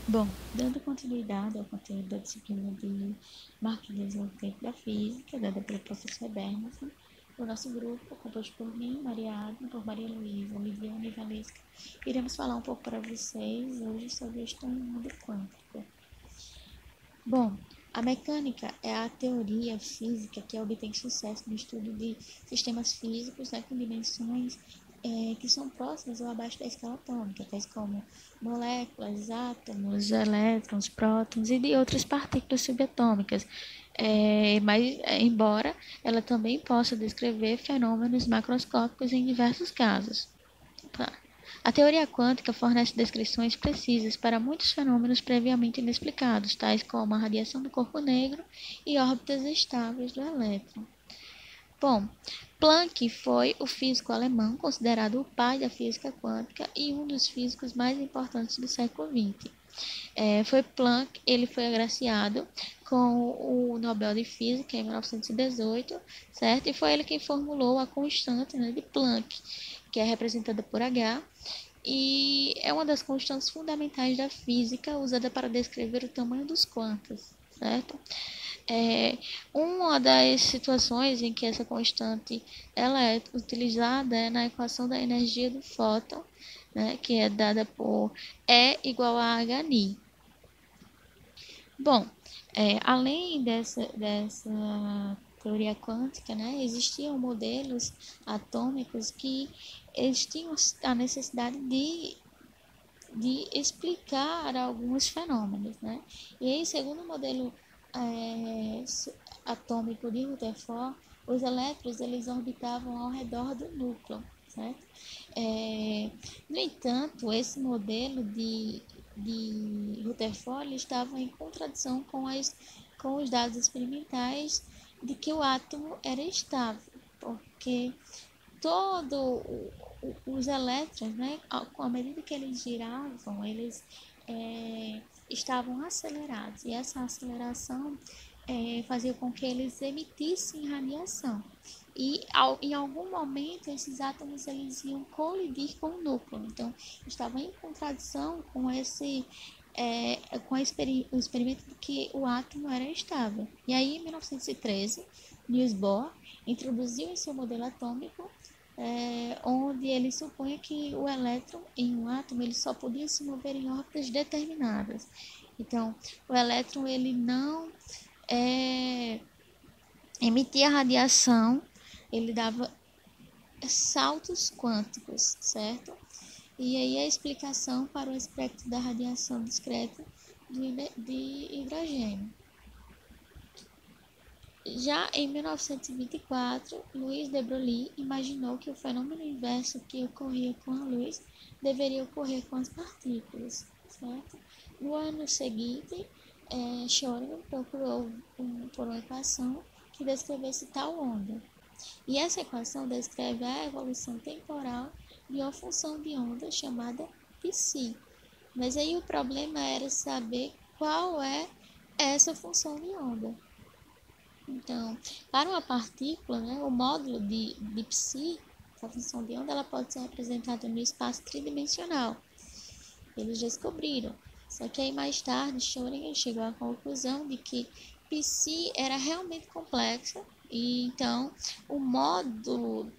Bom, dando continuidade ao conteúdo da disciplina de Marquinhos no Tempo da Física, dada pelo professor Bernardo, o nosso grupo, composto por mim, Maria Agnes, por Maria Luísa, Lidiane e Valesca, iremos falar um pouco para vocês hoje sobre o estudo quântico. Bom, a mecânica é a teoria física que obtém sucesso no estudo de sistemas físicos, né, com dimensões que são próximas ou abaixo da escala atômica, tais como moléculas, átomos, elétrons, prótons e de outras partículas subatômicas. Mas, embora ela também possa descrever fenômenos macroscópicos em diversos casos. Tá. A teoria quântica fornece descrições precisas para muitos fenômenos previamente inexplicados, tais como a radiação do corpo negro e órbitas estáveis do elétron. Bom, Planck foi o físico alemão considerado o pai da física quântica e um dos físicos mais importantes do século XX. Foi Planck, ele foi agraciado com o Nobel de Física em 1918, certo? E foi ele quem formulou a constante, né, de Planck, que é representada por H, e é uma das constantes fundamentais da física usada para descrever o tamanho dos quantos, certo? Uma das situações em que essa constante ela é utilizada é na equação da energia do fóton, né, que é dada por E igual a Hni. Bom, além dessa teoria quântica, né, existiam modelos atômicos que eles tinham a necessidade de explicar alguns fenômenos, né? E aí, segundo o modelo é, atômico de Rutherford, os elétrons eles orbitavam ao redor do núcleo, certo? No entanto, esse modelo de Rutherford estava em contradição com os dados experimentais de que o átomo era estável, porque todo os elétrons, né, com a medida que eles giravam, eles estavam acelerados e essa aceleração fazia com que eles emitissem radiação e em algum momento esses átomos eles iam colidir com o núcleo, então estava em contradição com o experimento de que o átomo era estável. E aí, em 1913, Niels Bohr introduziu em seu modelo atômico onde ele supunha que o elétron em um átomo ele só podia se mover em órbitas determinadas. Então, o elétron ele não emitia radiação, ele dava saltos quânticos, certo? E aí a explicação para o espectro da radiação discreta de hidrogênio. Já em 1924, Louis de Broglie imaginou que o fenômeno inverso que ocorria com a luz deveria ocorrer com as partículas, certo? No ano seguinte, Schrödinger procurou por uma equação que descrevesse tal onda. E essa equação descreve a evolução temporal de uma função de onda chamada psi. Mas aí o problema era saber qual é essa função de onda. Então, para uma partícula, né, o módulo de psi, a função de onda, ela pode ser representada no espaço tridimensional. Eles descobriram. Só que aí mais tarde, Schrödinger chegou à conclusão de que psi era realmente complexa e então o módulo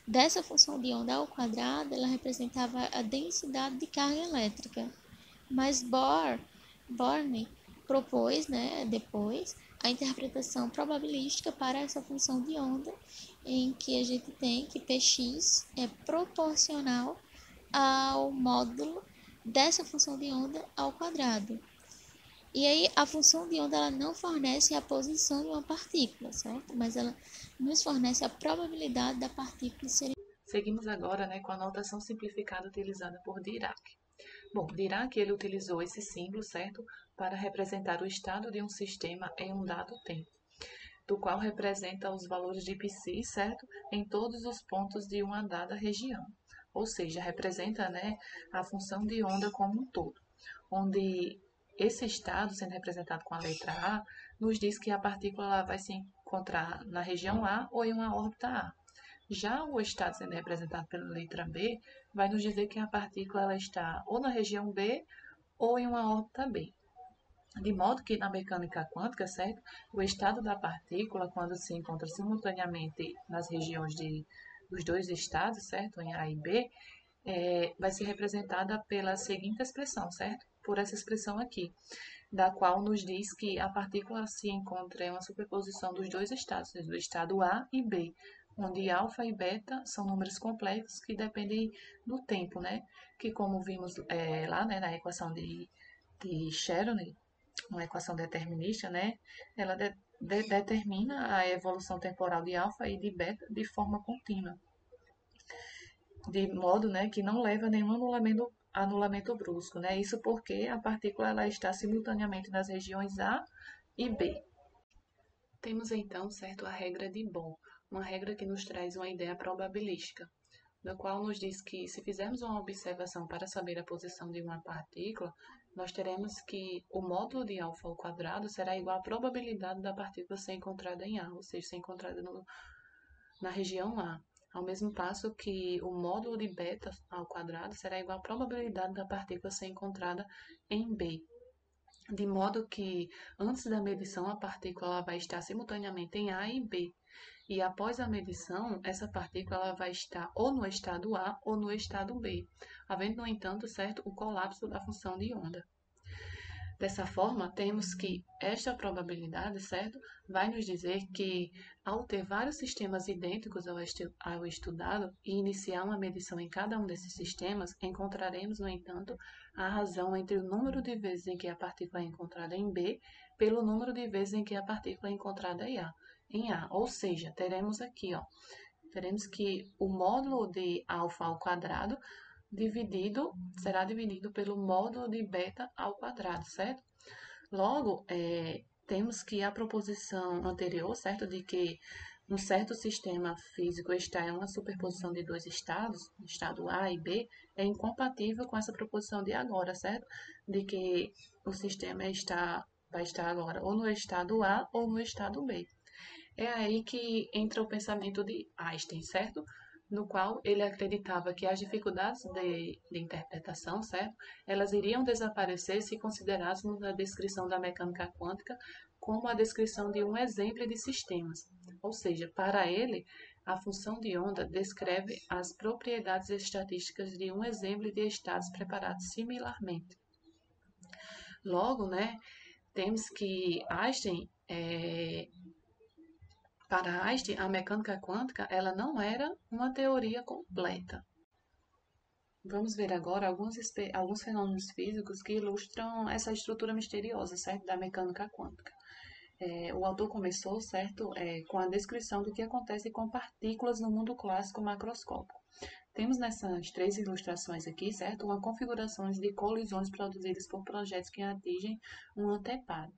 dessa função de onda ao quadrado, ela representava a densidade de carga elétrica. Mas Born propôs, né, depois, a interpretação probabilística para essa função de onda, em que a gente tem que Px é proporcional ao módulo dessa função de onda ao quadrado. E aí a função de onda ela não fornece a posição de uma partícula, certo? Mas ela nos fornece a probabilidade da partícula ser. Seguimos agora, né, com a notação simplificada utilizada por Dirac. Bom, Dirac ele utilizou esse símbolo, certo, para representar o estado de um sistema em um dado tempo, do qual representa os valores de psi, certo, em todos os pontos de uma dada região. Ou seja, representa, né, a função de onda como um todo, onde esse estado, sendo representado com a letra A, nos diz que a partícula vai se encontrar na região A ou em uma órbita A. Já o estado sendo representado pela letra B, vai nos dizer que a partícula ela está ou na região B ou em uma órbita B. De modo que na mecânica quântica, certo? O estado da partícula, quando se encontra simultaneamente nas regiões dos dois estados, certo? Em A e B, vai ser representada pela seguinte expressão, certo? Por essa expressão aqui, da qual nos diz que a partícula se encontra em uma superposição dos dois estados, do estado A e B, onde alfa e beta são números complexos que dependem do tempo, né? Que como vimos lá, né, na equação de Shannon, uma equação determinista, né? Ela determina a evolução temporal de alfa e de beta de forma contínua, de modo, né, que não leva a nenhum anulamento brusco, né? Isso porque a partícula ela está simultaneamente nas regiões A e B. Temos então, certo, a regra de Bohm, uma regra que nos traz uma ideia probabilística, da qual nos diz que se fizermos uma observação para saber a posição de uma partícula, nós teremos que o módulo de alfa ao quadrado será igual à probabilidade da partícula ser encontrada em A, ou seja, ser encontrada na região A. Ao mesmo passo que o módulo de beta ao quadrado será igual à probabilidade da partícula ser encontrada em B. De modo que, antes da medição, a partícula vai estar simultaneamente em A e B. E após a medição, essa partícula ela vai estar ou no estado A ou no estado B, havendo, no entanto, certo, o colapso da função de onda. Dessa forma, temos que esta probabilidade, certo, vai nos dizer que, ao ter vários sistemas idênticos ao estudado e iniciar uma medição em cada um desses sistemas, encontraremos, no entanto, a razão entre o número de vezes em que a partícula é encontrada em B pelo número de vezes em que a partícula é encontrada em A. Ou seja, teremos aqui, ó, teremos que o módulo de alfa ao quadrado será dividido pelo módulo de beta ao quadrado, certo? Logo, temos que a proposição anterior, certo, de que um certo sistema físico está em uma superposição de dois estados, estado A e B, é incompatível com essa proposição de agora, certo? De que o sistema vai estar agora ou no estado A ou no estado B. É aí que entra o pensamento de Einstein, certo? No qual ele acreditava que as dificuldades de interpretação, certo? Elas iriam desaparecer se considerássemos a descrição da mecânica quântica como a descrição de um exemplo de sistemas. Ou seja, para ele, a função de onda descreve as propriedades estatísticas de um exemplo de estados preparados similarmente. Logo, né, temos que Einstein para Einstein, a mecânica quântica ela não era uma teoria completa. Vamos ver agora alguns fenômenos físicos que ilustram essa estrutura misteriosa, certo, da mecânica quântica. O autor começou, certo, com a descrição do que acontece com partículas no mundo clássico macroscópico. Temos nessas três ilustrações aqui, certo, uma configuração de colisões produzidas por projetos que atingem um anteparo.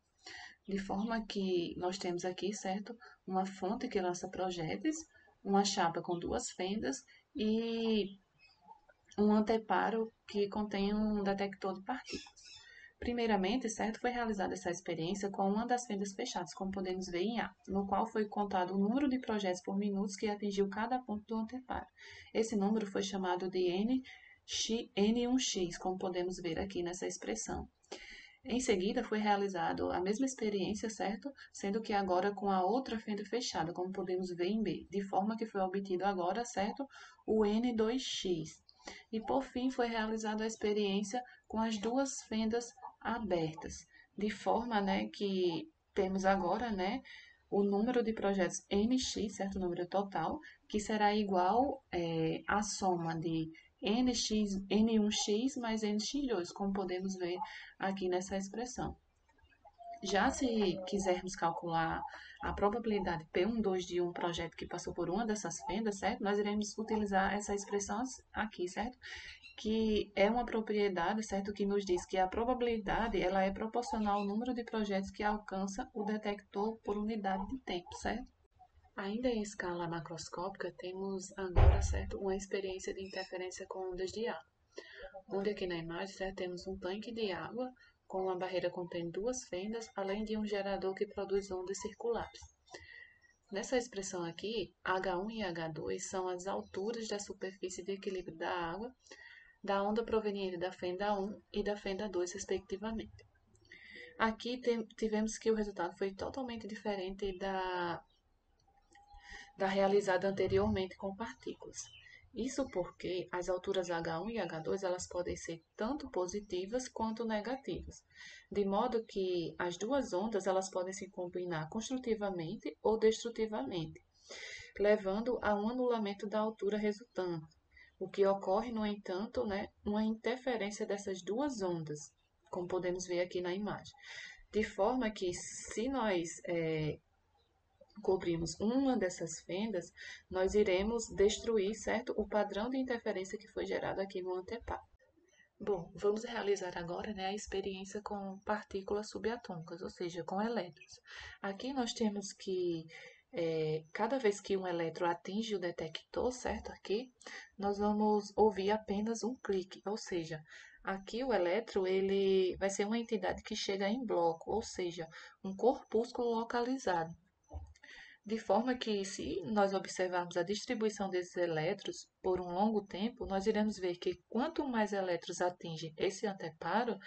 De forma que nós temos aqui, certo, uma fonte que lança projéteis, uma chapa com duas fendas e um anteparo que contém um detector de partículas. Primeiramente, certo, foi realizada essa experiência com uma das fendas fechadas, como podemos ver em A, no qual foi contado o número de projetos por minutos que atingiu cada ponto do anteparo. Esse número foi chamado de N1x, como podemos ver aqui nessa expressão. Em seguida, foi realizada a mesma experiência, certo? Sendo que agora com a outra fenda fechada, como podemos ver em B, de forma que foi obtido agora, certo? O N2x. E por fim, foi realizada a experiência com as duas fendas abertas, de forma, né, que temos agora, né, o número de projetos NX, certo? O número total, que será igual à soma de N1x mais NX2, como podemos ver aqui nessa expressão. Já se quisermos calcular a probabilidade P12 de um projeto que passou por uma dessas fendas, certo? Nós iremos utilizar essa expressão aqui, certo? Que é uma propriedade, certo? Que nos diz que a probabilidade ela é proporcional ao número de projetos que alcança o detector por unidade de tempo, certo? Ainda em escala macroscópica, temos agora, certo, uma experiência de interferência com ondas de ar, onde aqui na imagem, certo, temos um tanque de água com uma barreira contendo duas fendas, além de um gerador que produz ondas circulares. Nessa expressão aqui, H1 e H2 são as alturas da superfície de equilíbrio da água, da onda proveniente da fenda 1 e da fenda 2, respectivamente. Aqui tivemos que o resultado foi totalmente diferente da realizada anteriormente com partículas. Isso porque as alturas H1 e H2 elas podem ser tanto positivas quanto negativas, de modo que as duas ondas elas podem se combinar construtivamente ou destrutivamente, levando a um anulamento da altura resultante. O que ocorre, no entanto, né, uma interferência dessas duas ondas, como podemos ver aqui na imagem. De forma que, se nós cobrimos uma dessas fendas, nós iremos destruir, certo, o padrão de interferência que foi gerado aqui no anteparo. Bom, vamos realizar agora, né, a experiência com partículas subatômicas, ou seja, com elétrons. Aqui nós temos que, cada vez que um elétron atinge o detector, certo, aqui, nós vamos ouvir apenas um clique, ou seja, aqui o elétron ele vai ser uma entidade que chega em bloco, ou seja, um corpúsculo localizado. De forma que, se nós observarmos a distribuição desses elétrons por um longo tempo, nós iremos ver que quanto mais elétrons atingem esse anteparo,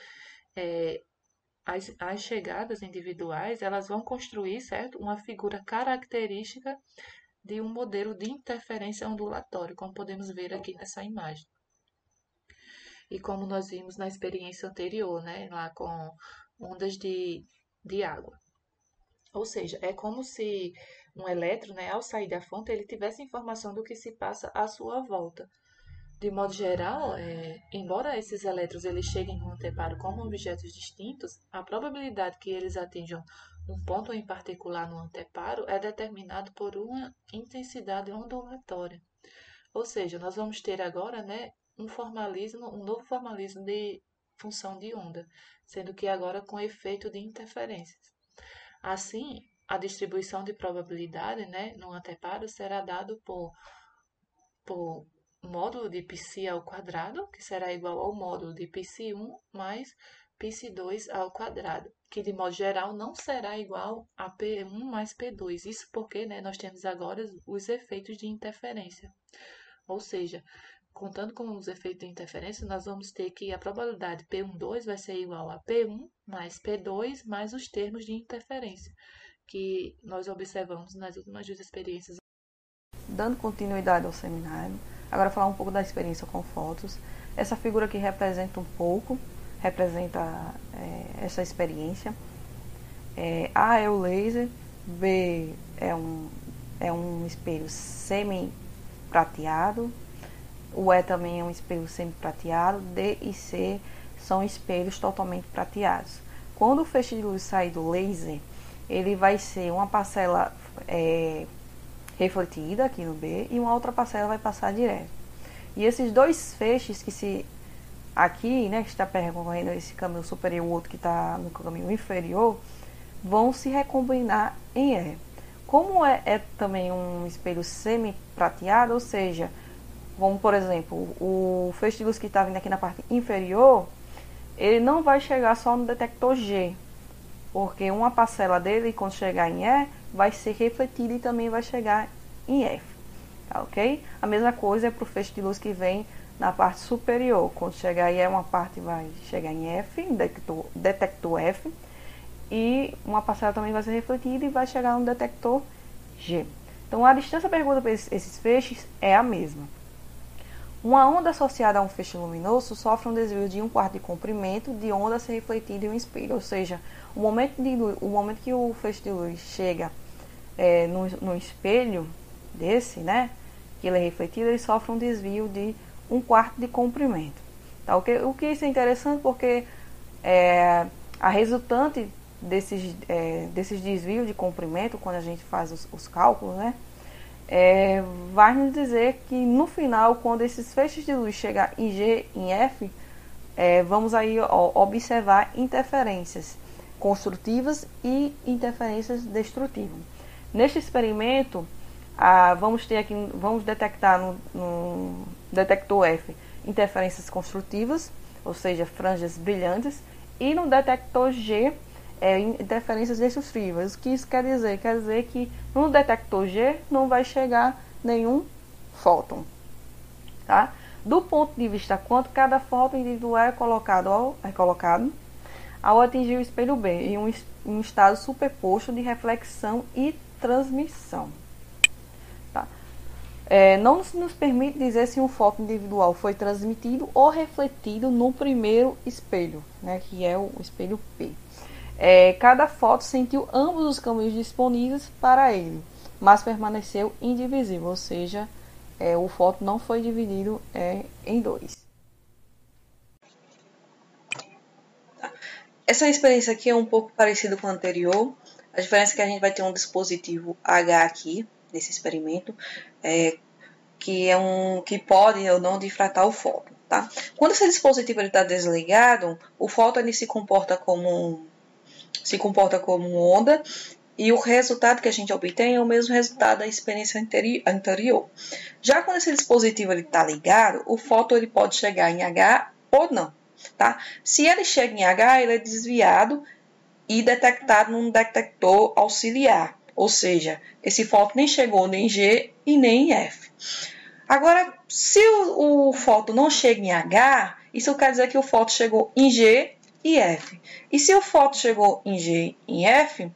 as chegadas individuais elas vão construir, certo, uma figura característica de um modelo de interferência ondulatória, como podemos ver aqui nessa imagem. E como nós vimos na experiência anterior, né, lá com ondas de água. Ou seja, é como se um elétron, né, ao sair da fonte, ele tivesse informação do que se passa à sua volta. De modo geral, embora esses elétrons eles cheguem no anteparo como objetos distintos, a probabilidade que eles atinjam um ponto em particular no anteparo é determinado por uma intensidade ondulatória. Ou seja, nós vamos ter agora, né, um novo formalismo de função de onda, sendo que agora com efeito de interferências. Assim, a distribuição de probabilidade, né, no anteparo será dado por módulo de π ao quadrado, que será igual ao módulo de π1 mais π2 ao quadrado, que de modo geral não será igual a P1 mais P2. Isso porque, né, nós temos agora os efeitos de interferência. Ou seja, contando com os efeitos de interferência, nós vamos ter que a probabilidade P12 vai ser igual a P1 mais P2 mais os termos de interferência, que nós observamos nas últimas duas experiências. Dando continuidade ao seminário, agora falar um pouco da experiência com fotos. Essa figura aqui representa essa experiência. A é o laser, B é um espelho semi-prateado, o E também é um espelho semi-prateado, D e C são espelhos totalmente prateados. Quando o feixe de luz sair do laser, ele vai ser uma parcela refletida aqui no B e uma outra parcela vai passar direto. E esses dois feixes que aqui, né, que está percorrendo esse caminho superior e o outro que está no caminho inferior, vão se recombinar em E. Como é também um espelho semi-prateado, ou seja, vamos, por exemplo, o feixe de luz que está vindo aqui na parte inferior, ele não vai chegar só no detector G, porque uma parcela dele, quando chegar em E, vai ser refletida e também vai chegar em F, tá, ok? A mesma coisa é para o feixe de luz que vem na parte superior, quando chegar em E, uma parte vai chegar em F, detector F, e uma parcela também vai ser refletida e vai chegar no detector G. Então, a distância percorrida por esses feixes é a mesma. Uma onda associada a um feixe luminoso sofre um desvio de 1/4 de comprimento de onda a ser refletida em um espelho, ou seja, o momento que o feixe de luz chega no espelho desse, né, que ele é refletido, ele sofre um desvio de 1/4 de comprimento. Tá? O que isso é interessante porque a resultante desses desvios de comprimento, quando a gente faz os cálculos, né, vai nos dizer que no final, quando esses feixes de luz chegar em G e em F, vamos aí observar interferências construtivas e interferências destrutivas. Neste experimento, vamos detectar no detector F interferências construtivas, ou seja, franjas brilhantes, e no detector G interferências destrutivas. O que isso quer dizer? Quer dizer que no detector G não vai chegar nenhum fóton, tá? Do ponto de vista quântico, cada fóton individual é colocado ao atingir o espelho B, em um estado superposto de reflexão e transmissão. Tá? Não nos permite dizer se um fóton individual foi transmitido ou refletido no primeiro espelho, né, que é o espelho P. Cada fóton sentiu ambos os caminhos disponíveis para ele, mas permaneceu indivisível, ou seja, o fóton não foi dividido em dois. Essa experiência aqui é um pouco parecida com a anterior. A diferença é que a gente vai ter um dispositivo H aqui, nesse experimento, que pode ou não difratar o fóton. Tá? Quando esse dispositivo está desligado, o fóton ele se comporta como onda, e o resultado que a gente obtém é o mesmo resultado da experiência anterior. Já quando esse dispositivo está ligado, o fóton ele pode chegar em H ou não. Tá? Se ele chega em H, ele é desviado e detectado num detector auxiliar. Ou seja, esse fóton nem chegou nem em G e nem em F. Agora, se o fóton não chega em H, isso quer dizer que o fóton chegou em G e F. E se o fóton chegou em G e em F,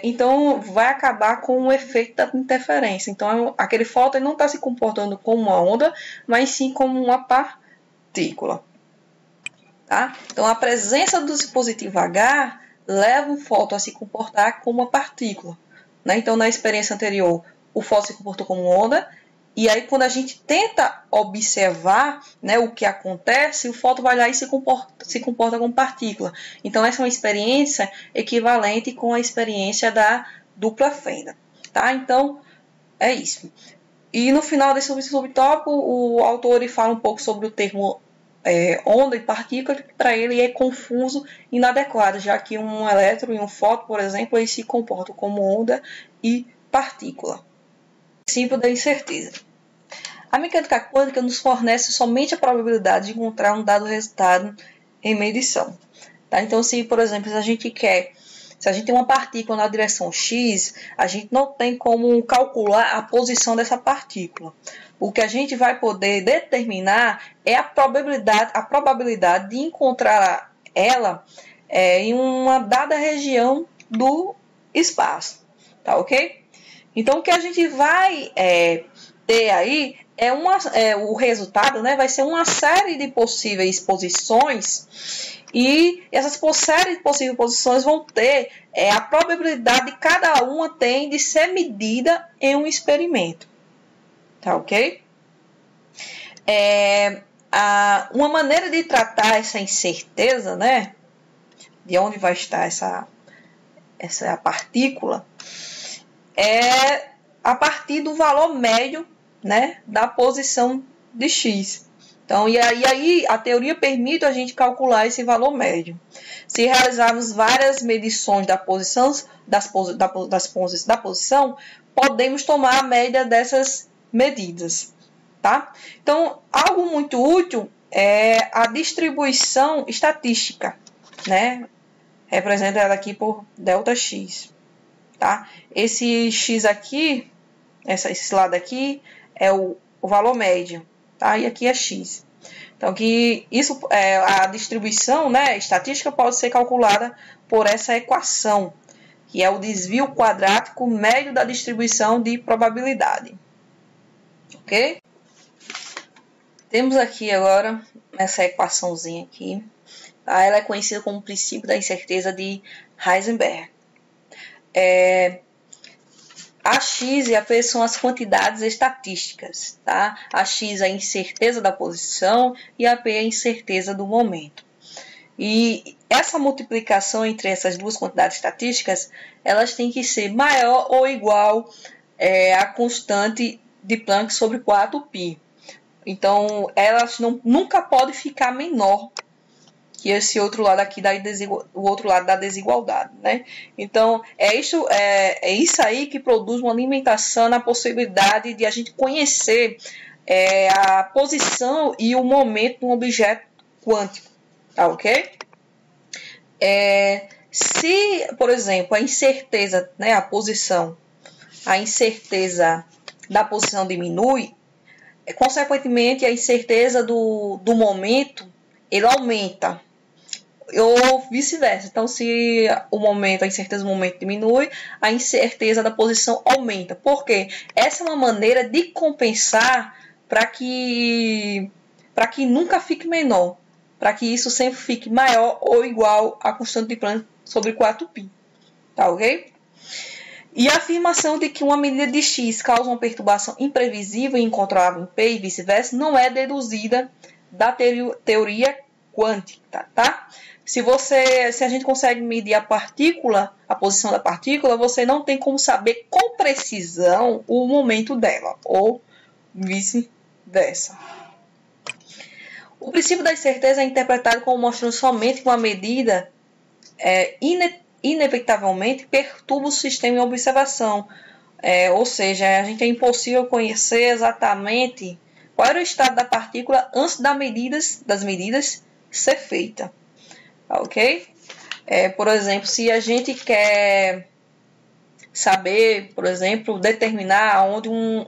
então vai acabar com o efeito da interferência. Então, aquele fóton não está se comportando como uma onda, mas sim como uma partícula. Tá? Então, a presença do dispositivo H leva o fóton a se comportar como uma partícula. Né? Então, na experiência anterior, o fóton se comportou como onda, e aí quando a gente tenta observar, né, o que acontece, o fóton vai lá e se comporta como partícula. Então, essa é uma experiência equivalente com a experiência da dupla fenda. Tá? Então, é isso. E no final desse subtópico, o autor fala um pouco sobre o termo onda e partícula, que para ele é confuso e inadequado, já que um elétron e um fóton, por exemplo, eles se comportam como onda e partícula. Princípio da incerteza. A mecânica quântica nos fornece somente a probabilidade de encontrar um dado resultado em medição. Tá? Então, se, por exemplo, se a gente tem uma partícula na direção X, a gente não tem como calcular a posição dessa partícula. O que a gente vai poder determinar é a probabilidade de encontrar ela em uma dada região do espaço. Tá ok? Então, o que a gente vai ter aí o resultado, né, vai ser uma série de possíveis posições, e essas séries de possíveis posições vão ter a probabilidade que cada uma tem de ser medida em um experimento. Tá ok? Uma maneira de tratar essa incerteza, né, de onde vai estar essa partícula, é a partir do valor médio, né, da posição de X. Então, e aí a teoria permite a gente calcular esse valor médio. Se realizarmos várias medições da posição, podemos tomar a média dessas medidas. Tá? Então, algo muito útil é a distribuição estatística, né, representada aqui por ΔX. Tá? Esse X aqui, esse lado aqui, é o valor médio. Tá? E aqui é X. Então, a distribuição, né, estatística pode ser calculada por essa equação, que é o desvio quadrático médio da distribuição de probabilidade. Ok? Temos aqui agora essa equaçãozinha aqui. Tá? Ela é conhecida como o princípio da incerteza de Heisenberg. A X e a P são as quantidades estatísticas. Tá? A X é a incerteza da posição e a P é a incerteza do momento. E essa multiplicação entre essas duas quantidades estatísticas, elas têm que ser maior ou igual à constante de Planck sobre 4π. Então, elas nunca podem ficar menor que esse outro lado aqui, o outro lado da desigualdade. Né? Então, é isso aí que produz uma limitação na possibilidade de a gente conhecer a posição e o momento de um objeto quântico. Tá ok? Se, por exemplo, a incerteza, né, a incerteza da posição diminui, consequentemente, a incerteza do momento, ele aumenta. Ou vice-versa. Então, se a incerteza do momento diminui, a incerteza da posição aumenta. Por quê? Essa é uma maneira de compensar para que nunca fique menor, para que isso sempre fique maior ou igual à constante de Planck sobre 4π. Tá ok? E a afirmação de que uma medida de x causa uma perturbação imprevisível e incontrolável em P e vice-versa não é deduzida da teoria quântica, tá? Se a gente consegue medir a posição da partícula, você não tem como saber com precisão o momento dela, ou vice-versa. O princípio da incerteza é interpretado como mostrando somente que uma medida inevitavelmente perturba o sistema em observação. Ou seja, a gente é impossível conhecer exatamente qual era o estado da partícula antes das medidas ser feita. Ok? Por exemplo, se a gente quer saber, por exemplo, determinar onde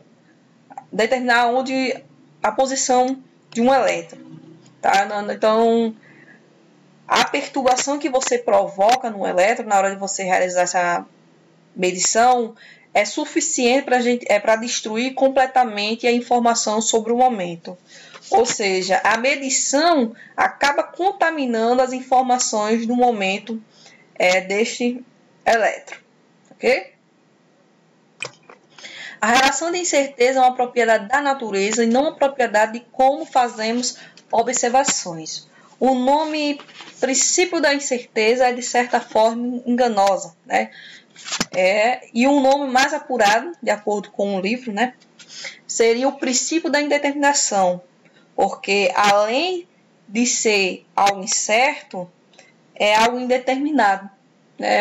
a posição de um elétron, tá? Então, a perturbação que você provoca no elétron na hora de você realizar essa medição é suficiente para destruir completamente a informação sobre o momento. Ou seja, a medição acaba contaminando as informações do momento deste elétron. Ok? A relação de incerteza é uma propriedade da natureza e não uma propriedade de como fazemos observações. O nome princípio da incerteza é, de certa forma, enganosa, né? E um nome mais apurado, de acordo com o livro, né, seria o princípio da indeterminação, porque além de ser algo incerto, é algo indeterminado.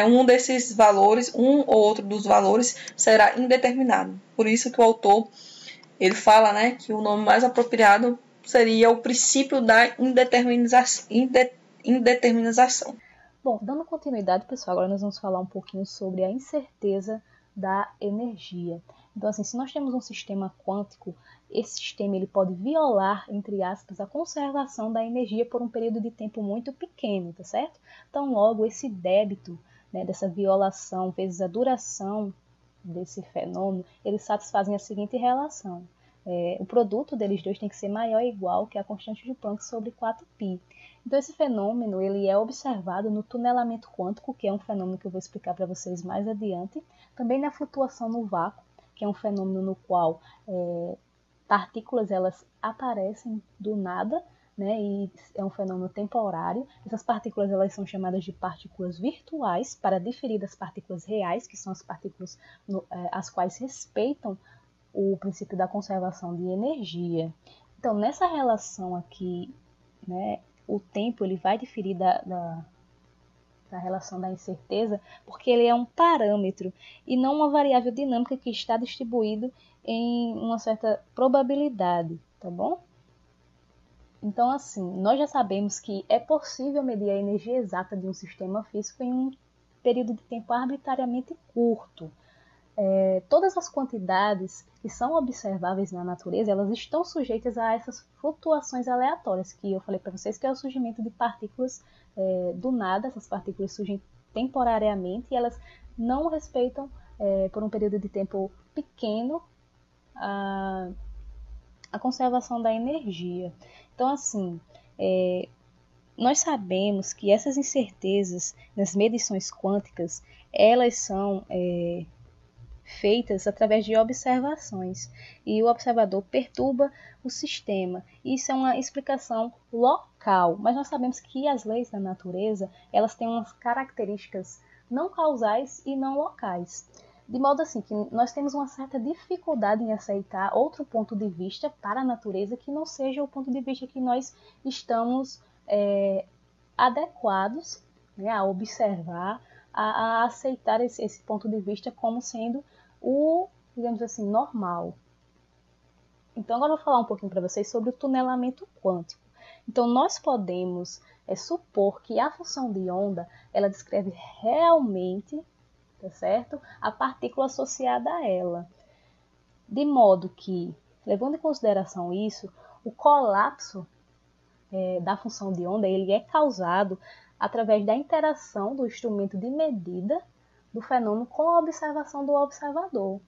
Um desses valores, um ou outro dos valores, será indeterminado. Por isso que o autor ele fala, né, que o nome mais apropriado seria o princípio da indeterminação. Bom, dando continuidade, pessoal, agora nós vamos falar um pouquinho sobre a incerteza da energia. Então, assim, se nós temos um sistema quântico, esse sistema ele pode violar, entre aspas, a conservação da energia por um período de tempo muito pequeno, tá certo? Então, logo, esse débito, né, dessa violação vezes a duração desse fenômeno, eles satisfazem a seguinte relação. O produto deles dois tem que ser maior ou igual que a constante de Planck sobre 4π. Então, esse fenômeno ele é observado no tunelamento quântico, que é um fenômeno que eu vou explicar para vocês mais adiante. Também na flutuação no vácuo, que é um fenômeno no qual partículas elas aparecem do nada, né, e é um fenômeno temporário. Essas partículas elas são chamadas de partículas virtuais, para diferir das partículas reais, que são as partículas as quais respeitam o princípio da conservação de energia. Então, nessa relação aqui, né, o tempo ele vai diferir da relação da incerteza, porque ele é um parâmetro e não uma variável dinâmica que está distribuído em uma certa probabilidade, tá bom? Então, assim, nós já sabemos que é possível medir a energia exata de um sistema físico em um período de tempo arbitrariamente curto. Todas as quantidades que são observáveis na natureza, elas estão sujeitas a essas flutuações aleatórias, que eu falei para vocês que é o surgimento de partículas do nada. Essas partículas surgem temporariamente e elas não respeitam, por um período de tempo pequeno, a conservação da energia. Então, assim, nós sabemos que essas incertezas nas medições quânticas, elas são feitas através de observações, e o observador perturba o sistema. Isso é uma explicação local, mas nós sabemos que as leis da natureza elas têm umas características não causais e não locais, de modo assim que nós temos uma certa dificuldade em aceitar outro ponto de vista para a natureza que não seja o ponto de vista que nós estamos adequados, né, a observar, a aceitar esse ponto de vista como sendo o, digamos assim, normal. Então, agora eu vou falar um pouquinho para vocês sobre o tunelamento quântico. Então, nós podemos supor que a função de onda, ela descreve realmente, tá certo, a partícula associada a ela. De modo que Levando em consideração isso, o colapso da função de onda ele é causado através da interação do instrumento de medida do fenômeno com a observação do observador.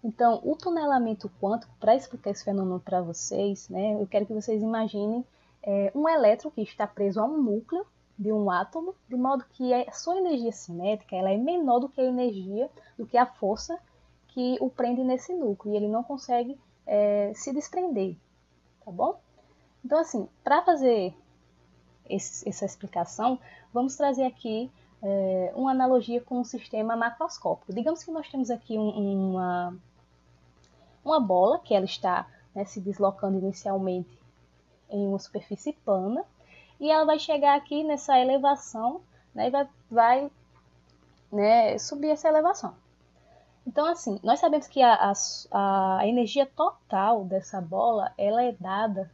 Então, o tunelamento quântico, para explicar esse fenômeno para vocês, né, eu quero que vocês imaginem um elétron que está preso a um núcleo de um átomo, de modo que a sua energia cinética ela é menor do que a energia, do que a força que o prende nesse núcleo, e ele não consegue se desprender, tá bom? Então, assim, para fazer essa explicação, vamos trazer aqui uma analogia com um sistema macroscópico. Digamos que nós temos aqui uma bola, que ela está se deslocando inicialmente em uma superfície plana, e ela vai chegar aqui nessa elevação, né, e vai subir essa elevação. Então, assim, nós sabemos que a energia total dessa bola ela é dada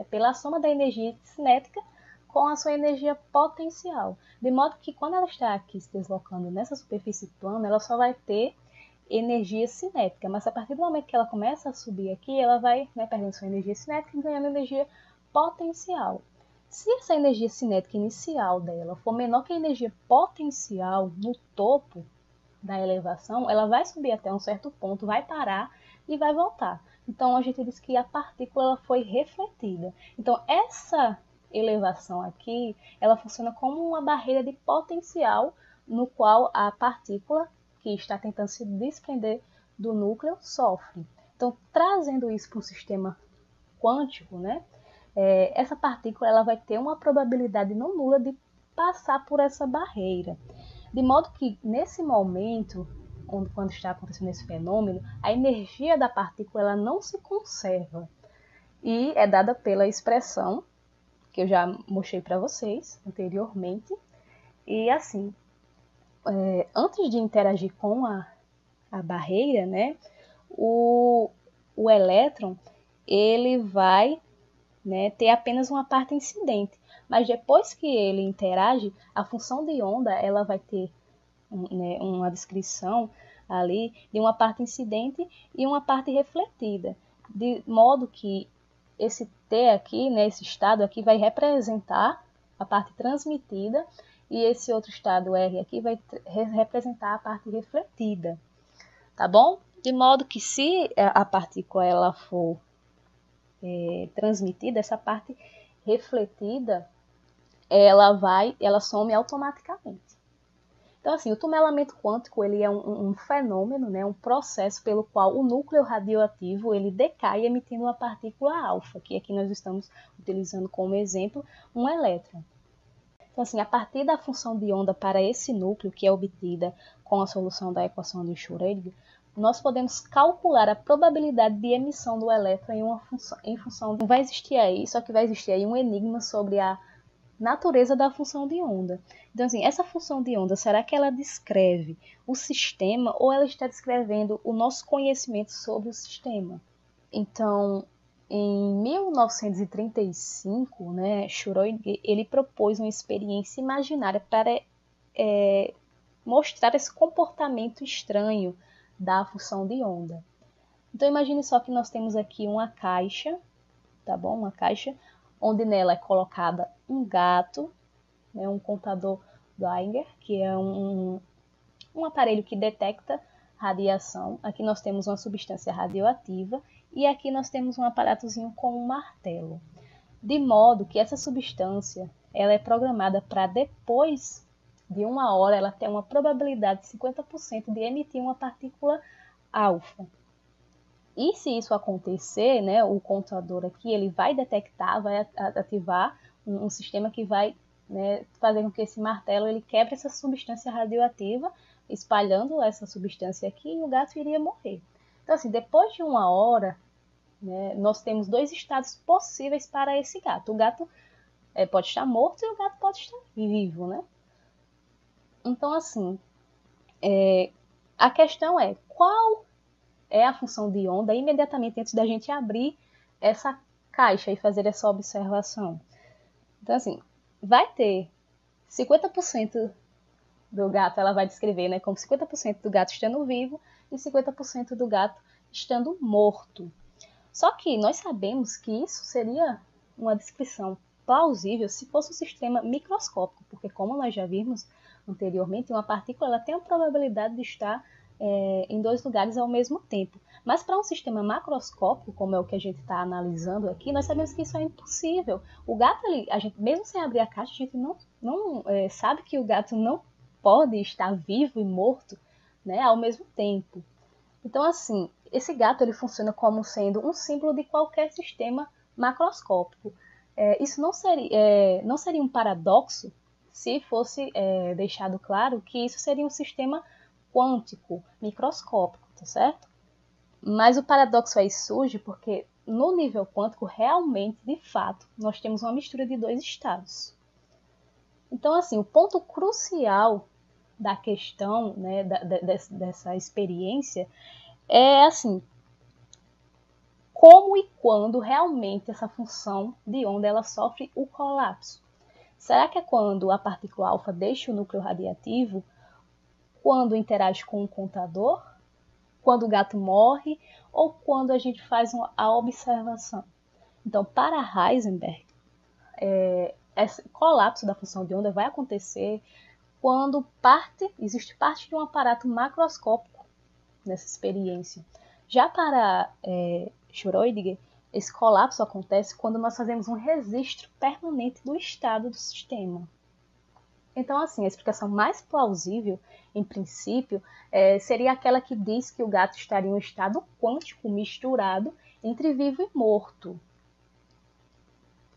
pela soma da energia cinética com a sua energia potencial. De modo que quando ela está aqui se deslocando nessa superfície plana, ela só vai ter energia cinética. Mas a partir do momento que ela começa a subir aqui, ela vai perdendo sua energia cinética e ganhando energia potencial. Se essa energia cinética inicial dela for menor que a energia potencial no topo da elevação, ela vai subir até um certo ponto, vai parar e vai voltar. Então, a gente diz que a partícula ela foi refletida. Então, essa elevação aqui, ela funciona como uma barreira de potencial no qual a partícula que está tentando se desprender do núcleo sofre. Então, trazendo isso para um sistema quântico, essa partícula ela vai ter uma probabilidade não nula de passar por essa barreira. De modo que, nesse momento, quando está acontecendo esse fenômeno, a energia da partícula ela não se conserva. E é dada pela expressão que eu já mostrei para vocês anteriormente. E assim, antes de interagir com a barreira, o elétron ele vai ter apenas uma parte incidente. Mas depois que ele interage, a função de onda ela vai ter uma descrição ali de uma parte incidente e uma parte refletida. De modo que esse T aqui, esse estado aqui vai representar a parte transmitida e esse outro estado R aqui vai representar a parte refletida. Tá bom? De modo que se a partícula ela for transmitida, essa parte refletida ela some automaticamente. Então, assim, o tunelamento quântico ele é um fenômeno, um processo pelo qual o núcleo radioativo ele decai emitindo uma partícula alfa, que aqui nós estamos utilizando como exemplo um elétron. Então, assim, a partir da função de onda para esse núcleo, que é obtida com a solução da equação de Schrödinger, nós podemos calcular a probabilidade de emissão do elétron em função de... Vai existir aí, só que vai existir aí um enigma sobre a natureza da função de onda. Então, assim, essa função de onda, será que ela descreve o sistema ou ela está descrevendo o nosso conhecimento sobre o sistema? Então, em 1935, Schrödinger ele propôs uma experiência imaginária para mostrar esse comportamento estranho da função de onda. Então, imagine só que nós temos aqui uma caixa, tá bom? Uma caixa onde nela é colocada um gato, um contador Geiger, que é um aparelho que detecta radiação. Aqui nós temos uma substância radioativa e aqui nós temos um aparatozinho com um martelo. De modo que essa substância ela é programada para depois de 1 hora ela ter uma probabilidade de 50% de emitir uma partícula alfa. E se isso acontecer, o contador aqui ele vai detectar, vai ativar um sistema que vai fazer com que esse martelo ele quebre essa substância radioativa, espalhando essa substância aqui e o gato iria morrer. Então, assim, depois de 1 hora, nós temos 2 estados possíveis para esse gato. O gato pode estar morto e o gato pode estar vivo, Então, assim, a questão é qual é a função de onda imediatamente antes da gente abrir essa caixa e fazer essa observação. Então, assim, vai ter 50% do gato, ela vai descrever, como 50% do gato estando vivo e 50% do gato estando morto. Só que nós sabemos que isso seria uma descrição plausível se fosse um sistema microscópico, porque como nós já vimos anteriormente, uma partícula ela tem a probabilidade de estar em dois lugares ao mesmo tempo. Mas para um sistema macroscópico, como é o que a gente está analisando aqui, nós sabemos que isso é impossível. O gato, a gente, mesmo sem abrir a caixa, a gente não sabe que o gato não pode estar vivo e morto, né, ao mesmo tempo. Então, assim, esse gato ele funciona como sendo um símbolo de qualquer sistema macroscópico. Isso não seria um paradoxo se fosse deixado claro que isso seria um sistema quântico, microscópico, tá certo? Mas o paradoxo aí surge porque no nível quântico, realmente, de fato, nós temos uma mistura de dois estados. Então, assim, o ponto crucial da questão, né, dessa experiência é, assim, como e quando realmente essa função de onda ela sofre o colapso. Será que é quando a partícula alfa deixa o núcleo radiativo? Quando interage com o contador? Quando o gato morre? Ou quando a gente faz a observação? Então, para Heisenberg, esse colapso da função de onda vai acontecer quando existe parte de um aparato macroscópico nessa experiência. Já para Schrödinger, esse colapso acontece quando nós fazemos um registro permanente do estado do sistema. Então, assim, a explicação mais plausível, em princípio, seria aquela que diz que o gato estaria em um estado quântico misturado entre vivo e morto.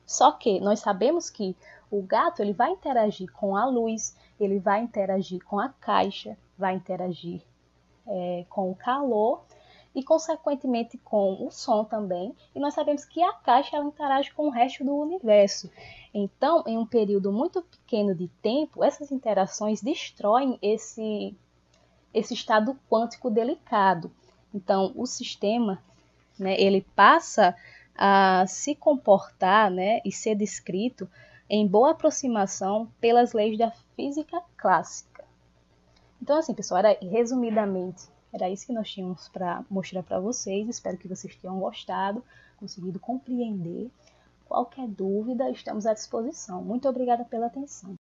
Só que nós sabemos que o gato ele vai interagir com a luz, ele vai interagir com a caixa, vai interagir com o calor e, consequentemente, com o som também. E nós sabemos que a caixa ela interage com o resto do universo. Então, em um período muito pequeno de tempo, essas interações destroem esse estado quântico delicado. Então, o sistema, né, ele passa a se comportar, né, e ser descrito em boa aproximação pelas leis da física clássica. Então, assim, pessoal, resumidamente, era isso que nós tínhamos para mostrar para vocês. Espero que vocês tenham gostado, conseguido compreender. Qualquer dúvida, estamos à disposição. Muito obrigada pela atenção.